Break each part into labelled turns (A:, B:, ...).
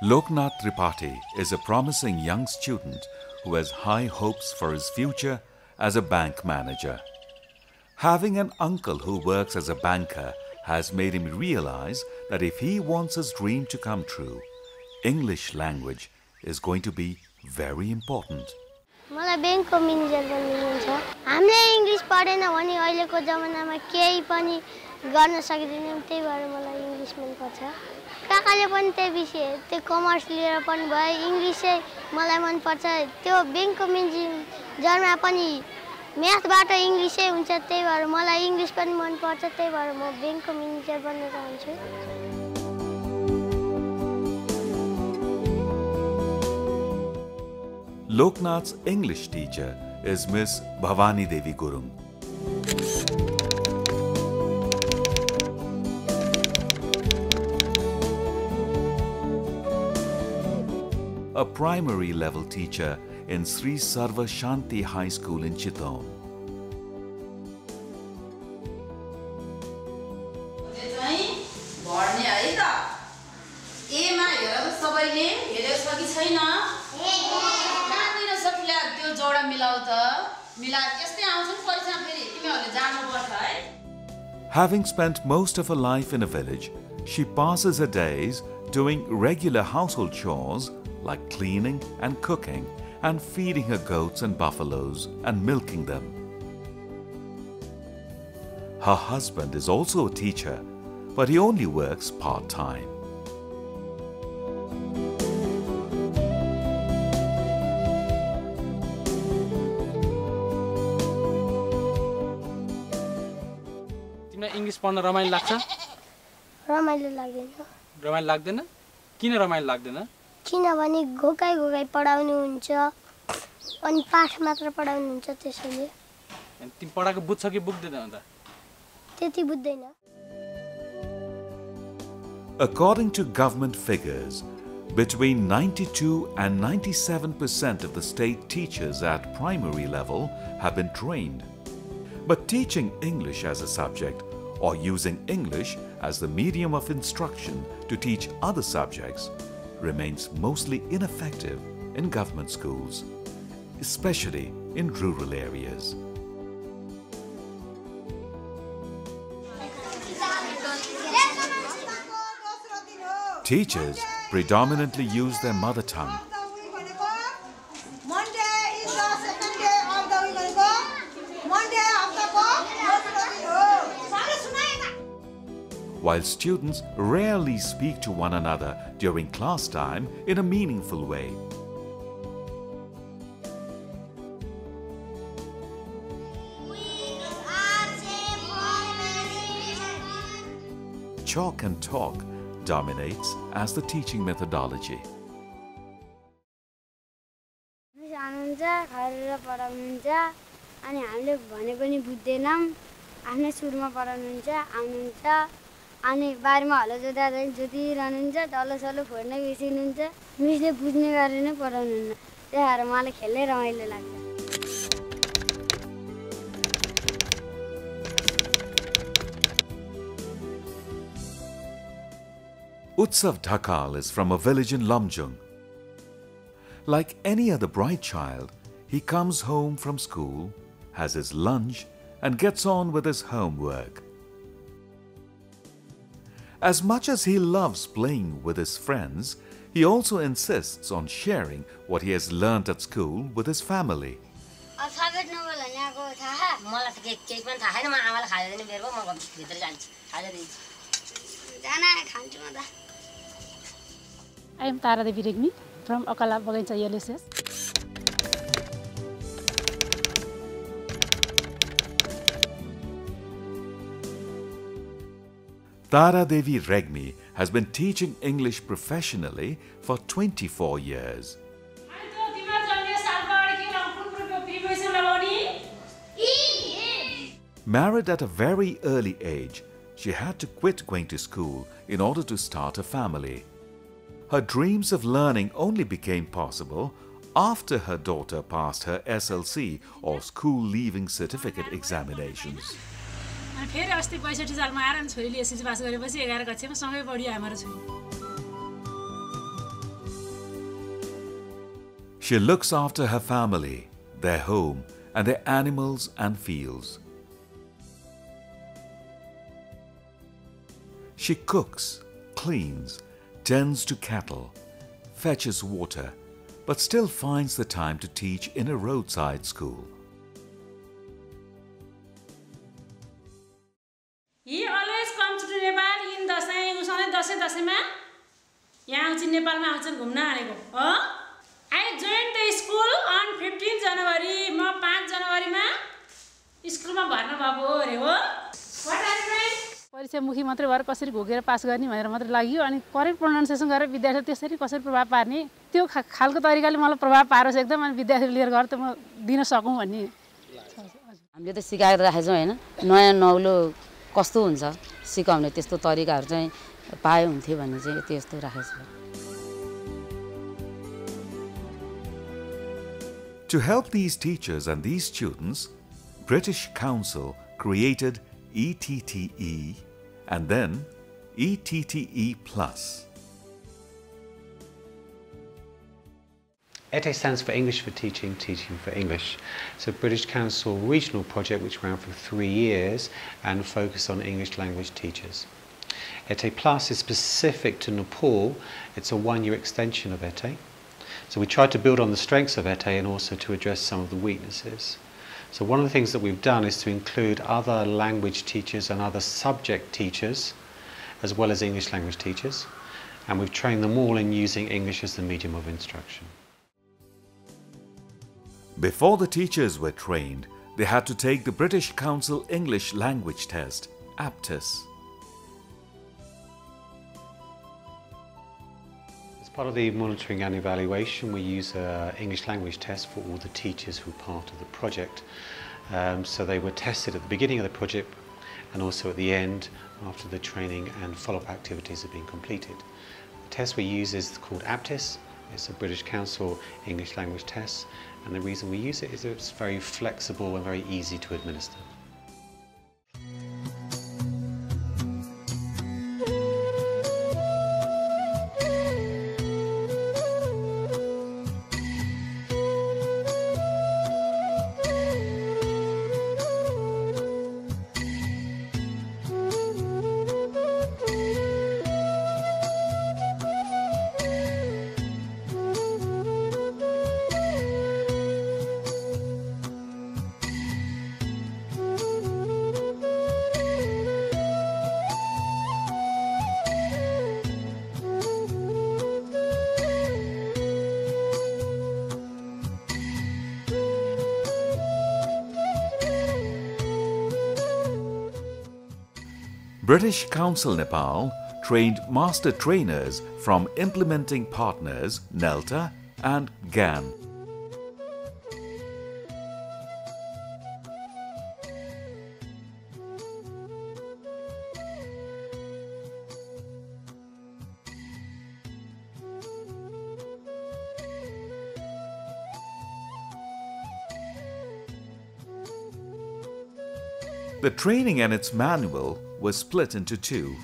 A: Loknath Tripathi is a promising young student who has high hopes for his future as a bank manager. Having an uncle who works as a banker has made him realize that if he wants his dream to come true, English language is going to be very important.
B: मलाई बैंकको manager बन्नु मन छ। हामीले English पढेन भने अहिलेको जमानामा केही पनि गर्न सकिदैनौं, त्यही भएर मलाई इंग्लिश मन पर्छ। काकाले पनि त्यही विषय त्यो कमर्स लिएर पनि भए इंग्लिशै मलाई मन पर्छ। त्यो बैंकको म्यानेजरमा पनि म्याथबाट इंग्लिशै हुन्छ, त्यही भएर मलाई इंग्लिश पनि मन पर्छ, त्यही भएर म बैंकको म्यानेजर बन्न चाहन्छु।
A: Loknath's English teacher is Miss Bhavani Devi Gurung. A primary level teacher in Sri Sarva Shanti High School in Chitwan. Having spent most of her life in a village, she passes her days doing regular household chores like cleaning and cooking and feeding her goats and buffaloes and milking them. Her husband is also a teacher, but he only works part-time.
C: English पढ्न रमाइलो लाग्छ?
B: रमाइलो लाग्दैन।
C: रमाइलो लाग्दैन? किन रमाइलो लाग्दैन?
B: किनभने घोकाइ पढाउनु हुन्छ अनि पाठ मात्र पढाउनु हुन्छ, त्यसैले।
C: अनि तिमी पढाको बुझ्छ कि बुझ्दैन अन्त?
B: त्यति बुझ्दैन।
A: According to government figures, between 92 and 97% of the state teachers at primary level have been trained. But teaching English as a subject or using English as the medium of instruction to teach other subjects remains mostly ineffective in government schools, especially in rural areas. Teachers predominantly use their mother tongue. While students rarely speak to one another during class time in a meaningful way. Chalk and talk dominates as the teaching methodology.
B: अनि बारमा hello जोत्दा जोतिरहनुहुन्छ, डल्लो फोड्न बिर्सिनुहुन्छ, मिसले बुझ्ने गरेर नै पढाउनुहुन्न, त्यही भएर मलाई खेल्नै रमाइलो लाग्छ।
A: Utsav Dhakal is from a village in Lamjung. Like any other bright child, he comes home from school, has his lunch and gets on with his homework. As much as he loves playing with his friends, he also insists on sharing what he has learnt at school with his family.
D: I am Tara Devi from Okala Bagaincha Ulysses.
A: Tara Devi Regmi has been teaching English professionally for 24 years. Married at a very early age, she had to quit going to school in order to start a family. Her dreams of learning only became possible after her daughter passed her SLC or school leaving certificate examinations.
D: फेरि अस्ति 65 सालमा आएर छोरीले SSC pass गरेपछि 11 कक्षामा सँगै पढ्यो हाम्रो छोरी।
A: She looks after her family, their home, and their animals and fields. She cooks, cleans, tends to cattle, fetches water, but still finds the time to teach in a roadside school.
E: He always comes to Nepal in दशैंमा यहाँ आउँछ नेपालमा आउँछन् घुम्न आएको हो I joined the school on 15 January म 5 जनवरीमा स्कुलमा भर्ना भएको हो रे हो What are you doing?
D: परीक्षामुखी मात्रै भएर कसरी घोकेर पास गर्ने भनेर मात्र लाग्यो अनि करेक्ट प्रोनाउन्सिएसन गरेर विद्यार्थी त्यसरी कसरी प्रभाव पार्ने त्यो खालको तरिकाले मलाई प्रभाव पारोस् एकदम अनि विद्यार्थी लिएर गएर त म दिन सकौं भन्ने
F: हामीले त सिकाएर राखेछौं हैन नयाँ नौलो कस्तो हुन्छ सिकाउने त्यस्तो तरिकाहरु चाहिँ पाए हुन्थ्यो भन्ने चाहिँ त्यस्तो राखेछौं
A: To help these teachers and these students, British Council created ETTE and then ETTE+.
G: ETTE stands for English for Teaching, Teaching for English. It's a British Council regional project which ran for 3 years and focused on English language teachers. ETTE+ is specific to Nepal. It's a 1-year extension of ETTE. So we tried to build on the strengths of ETTE and also to address some of the weaknesses. So one of the things that we've done is to include other language teachers and other subject teachers, as well as English language teachers, and we've trained them all in using English as the medium of instruction.
A: Before the teachers were trained, they had to take the British Council English Language Test, ETTE+.
G: As part of the monitoring and evaluation, we use an English language test for all the teachers who are part of the project. So they were tested at the beginning of the project and also at the end after the training and follow-up activities have been completed. The test we use is called ETTE+. It's a British Council English language test, and the reason we use it is that it's very flexible and very easy to administer.
A: British Council Nepal trained master trainers from implementing partners NELTA and GAN. The training and its manual was split into 2.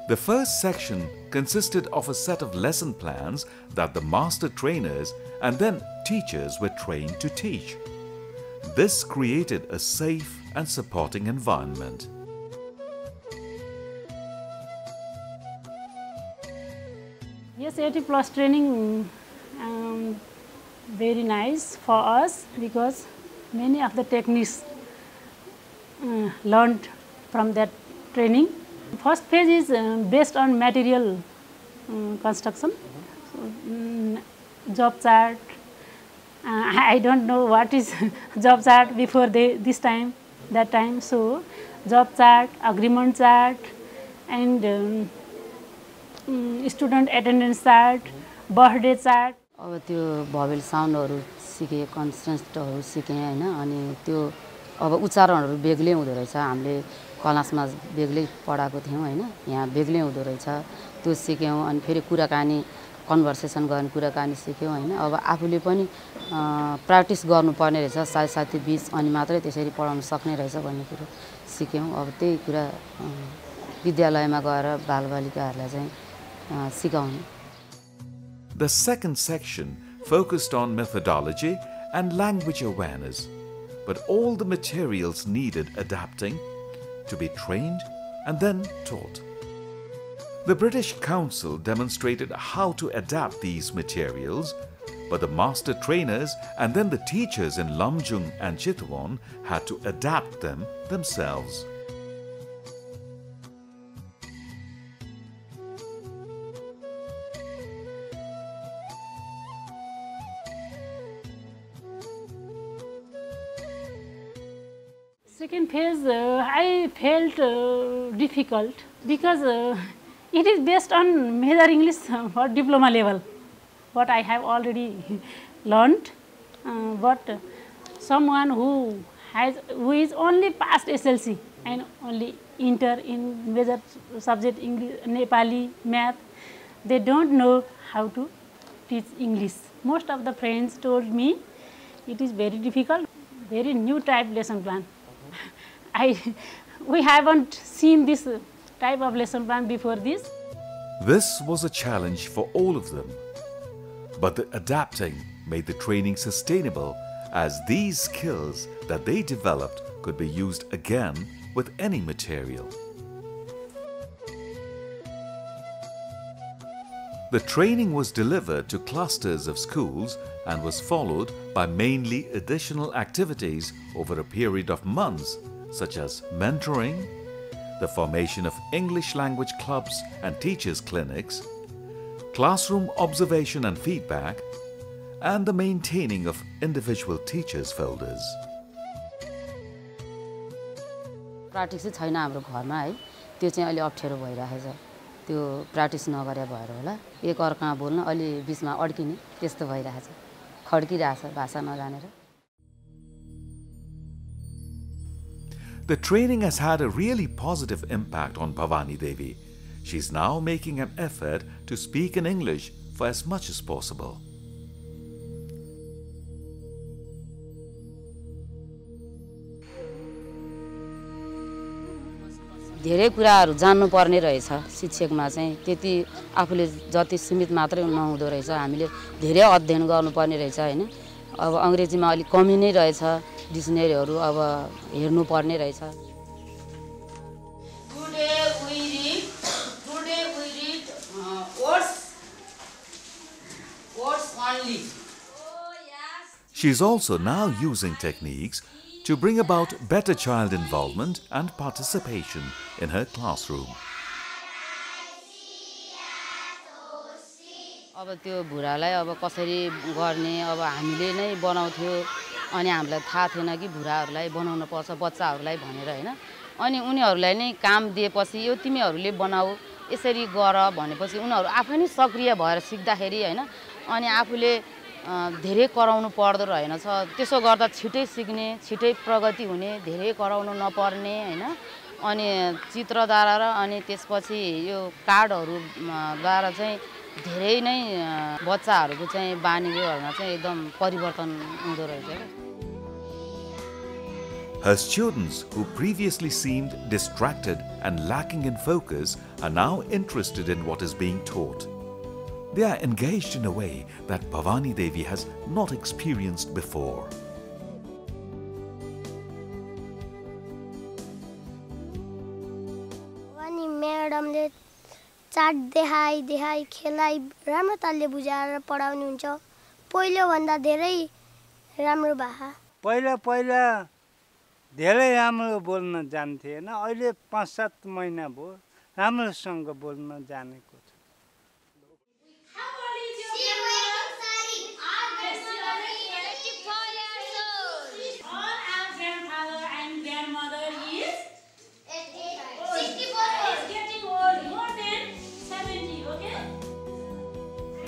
A: The first section consisted of a set of lesson plans that the master trainers and then teachers were trained to teach. This created a safe and supporting environment.
D: Yes, ETTE+ training very nice for us because many of the techniques learned from that training. First phase is based on material construction, so, job chart. I don't know what is job chart before that time. So job chart, agreement chart, and student attendance chart, birthday chart.
F: अब त्यो vowel साउन्डहरु सिके कन्सोनेन्टहरु सिके हैन अनि त्यो अब उच्चारणहरु बेग्लै हुँदो रहेछ हामीले क्लासमा बेग्लै पढाएको थियौं हैन यहाँ बेग्लै हुँदो रहेछ त्यो सिक्यौं अनि फेरि कुराकानी कन्भर्सेसन गर्ने कुराकानी सिक्यौं हैन अब आफूले पनि प्र्याक्टिस गर्नुपर्ने रहेछ साथी बीच अनि मात्रै त्यसरी पढाउन सक्ने रहेछ भन्ने कुरा सिक्यौं अब त्यही कुरा विद्यालयमा गएर बालबालिकाहरुलाई चाहिँ सिकाउने.
A: The second section focused on methodology and language awareness, but all the materials needed adapting to be trained and then taught. The British Council demonstrated how to adapt these materials, but the master trainers and then the teachers in Lamjung and Chitwan had to adapt them themselves.
D: Second phase, I felt difficult because it is based on major English for diploma level, what I have already learned. But someone who is only past SLC and only enter in major subject English, Nepali, math, they don't know how to teach English. Most of the friends told me it is very difficult, very new type lesson plan. We haven't seen this type of lesson plan before this.
A: This was a challenge for all of them, but the adapting made the training sustainable, as these skills that they developed could be used again with any material. The training was delivered to clusters of schools and was followed by mainly additional activities over a period of months, such as mentoring, the formation of English language clubs and teachers' clinics, classroom observation and feedback, and the maintaining of individual teachers' folders.
F: Practice चाहिँ छैन हाम्रो घरमा है, त्यो चाहिँ अलि अप्ठ्यारो भइरहेछ। त्यो प्र्याक्टिस नगरे भएर होला, एक अर्कामा बोल्न अलि बीचमा अड्किने त्यस्तो भइरहेछ, खड्किरहेछ भाषा नजानेर।
A: The training has had a really positive impact on Bhavani Devi. She's now making an effort to speak in English for as much as possible.
F: धेरै कुराहरु जान्नु पर्ने रहेछ शिक्षकमा चाहिँ त्यति आफूले जति सीमित मात्रै नहुँदो रहेछ हामीले धेरै अध्ययन गर्नुपर्ने रहेछ हैन अब अंग्रेजीमा अलि कमी नै रहेछ डिक्सनरीहरु अब हेर्नु पर्ने रहेछ Today we read words only
A: She is also now using techniques to bring about better child involvement and participation in her classroom.
F: अब त्यो भुरालाई अब कसरी गर्ने अब हामीले नै बनाउँथ्यो अनि हामीलाई थाहा थिएन कि भुराहरुलाई बनाउन पर्छ बच्चाहरुलाई भनेर हैन अनि उनीहरुलाई नै काम दिएपछि यो तिमीहरुले बनाऊ यसरी गर भनेपछि उनीहरु आफै नै सक्रिय भएर सिक्दाखेरि हैन अनि आफूले धेरै कराउनु पर्दो रहेनछ त्यसो गर्दा छिटै सिक्ने छिटै प्रगति हुने धेरै कराउनु नपर्ने हैन अनि चित्रद्वारा र अनि त्यसपछि यो कार्डहरु द्वारा चाहिँ धेरै नै बच्चाहरुको चाहिँ बानी व्यवहारमा चाहिँ एकदम परिवर्तन हुँदो रहेछ
A: Her students who previously seemed distracted and lacking in focus are now interested in what is being taught. They are engaged in a way that Bhavani Devi has not experienced before.
B: Bhavani madam le chart देखाई खेलाई राम्रो तलले बुझाएर पढाउनु हुन्छ पहिलो भन्दा धेरै राम्रो भाषा
H: पहिला धेरै राम्रो बोल्न जान्थे हैन अहिले 5-7 महिना भयो राम्रोसँग बोल्न जानेको छ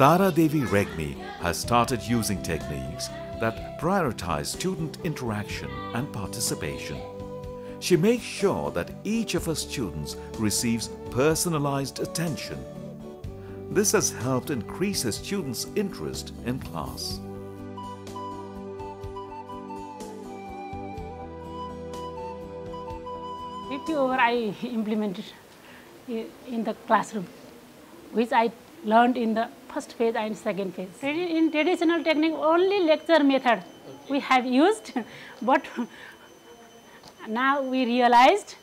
A: Tara Devi Regmi has started using techniques that prioritize student interaction and participation. She makes sure that each of her students receives personalized attention. This has helped increase her students' interest in class.
D: I implemented in the classroom, which I learned in the first phase and second phase. In traditional technique, only lecture method we have used, but now we realized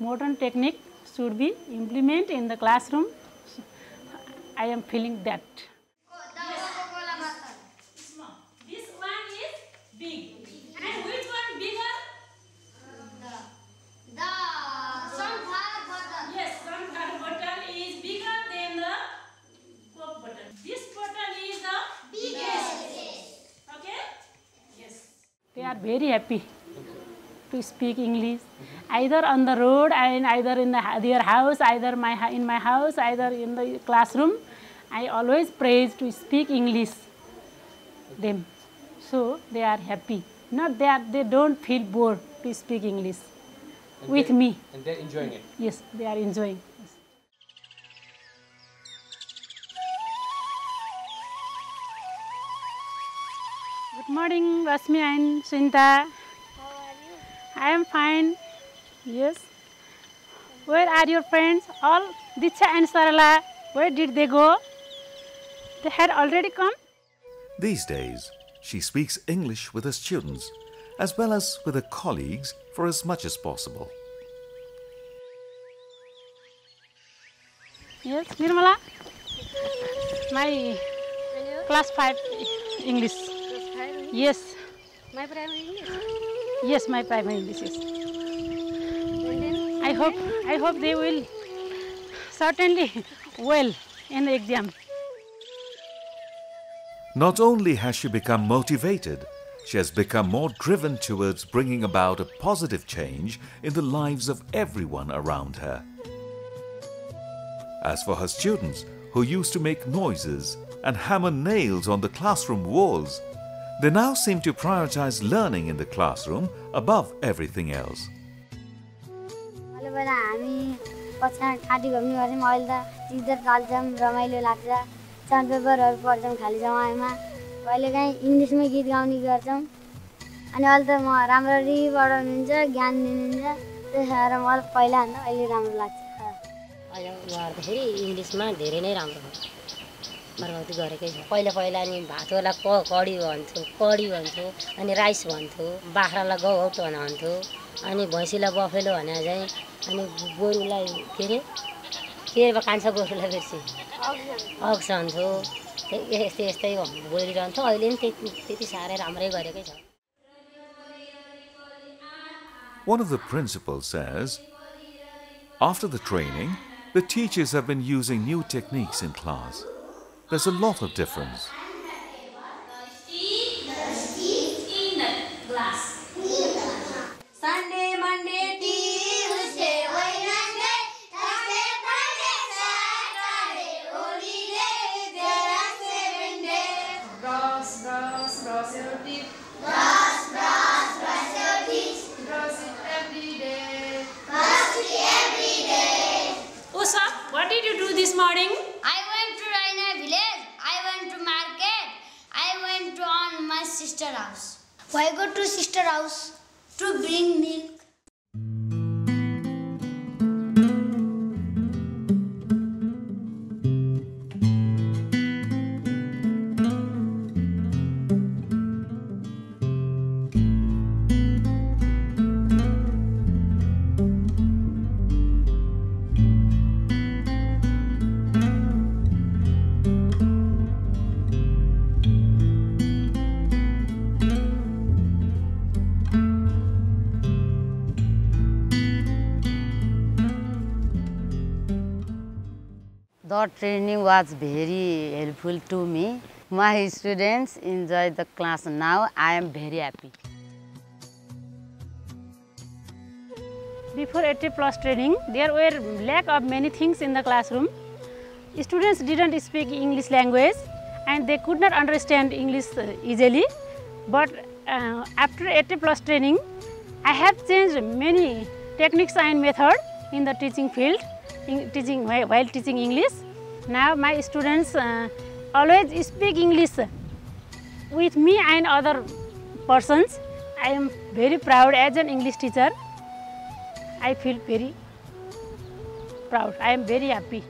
D: modern technique should be implemented in the classroom. I am feeling that.
E: This one is big. And which one bigger? The sunflower bottle. Yes, sunflower bottle is bigger than the Coke bottle. This bottle is the biggest. Okay? Yes.
D: They are very happy to speak English, either on the road and either in their house, either in my house, either in the classroom. I always praise to speak English them, so they are happy. Not that they don't feel bored to speak English with me.
C: And they're enjoying it.
D: Yes, they are enjoying. Yes. Good morning, Rasmi and Sunita.
B: How are you?
D: I am fine. Yes. Where are your friends? All Diksha and Sarala, where did they go? They had already come?
A: These days, she speaks English with her students as well as with her colleagues for as much as possible.
D: Yes, Nirmala? My class 5 English. Yes.
B: My primary English?
D: Yes, my primary English, yes. I hope they will certainly well in the exam.
A: Not only has she become motivated, she has become more driven towards bringing about a positive change in the lives of everyone around her. As for her students, who used to make noises and hammer nails on the classroom walls, they now seem to prioritize learning in the classroom above everything else.
B: पेपरहरु पढ्छौं खाली समयमा कहिलेकाहीँ इंग्लिशमै गीत गाउने गर्छौं अनि अहिले त म राम्ररी पढाउनुहुन्छ ज्ञान दिनुहुन्छ त्यसैले मलाई पहिला भन्दा अहिले राम्रो लाग्छ
I: अहिले उहाँहरु त फेरि इंग्लिशमा धेरै नै राम्रो हो मर्मती गरेकै छ पहिला पहिला नि भातोला कडी भन्थ्यो अनि राइस भन्थ्यो बाख्रालाई गौत भन्थ्यो अनि भैँसीलाई बफेलो भने चाहिँ अनि गोरुलाई के कान्छ गोरुलाई बेसी अक्स भन्थ्यो यस्तै बोलिरहन्थ्यो अहिले नि त्यति साह्रै राम्रै गरेकै छ.
A: One of the principals says, after the training, the teachers have been using new techniques in class. There's a lot of difference.
B: Sunday, Monday, Tuesday, Wednesday, Thursday, Friday, Saturday, holiday. There are 7 days.
J: Brush your teeth.
B: Brush your teeth.
J: Brush it every day.
B: Brush it every day.
E: Usha, what did you do this morning?
B: I went to Raina village. I went to market. I went to on my sister house. Why go to sister house? To bring milk.
F: The training was very helpful to me. My students enjoy the class now. I am very happy.
D: Before ETTE+ training, there were lack of many things in the classroom. Students didn't speak English language and they could not understand English easily. But after ETTE+ training, I have changed many techniques and methods in the teaching field, while teaching English. Now my students always speak English with me and other persons. I am very proud as an English teacher. I feel very proud. I am very happy.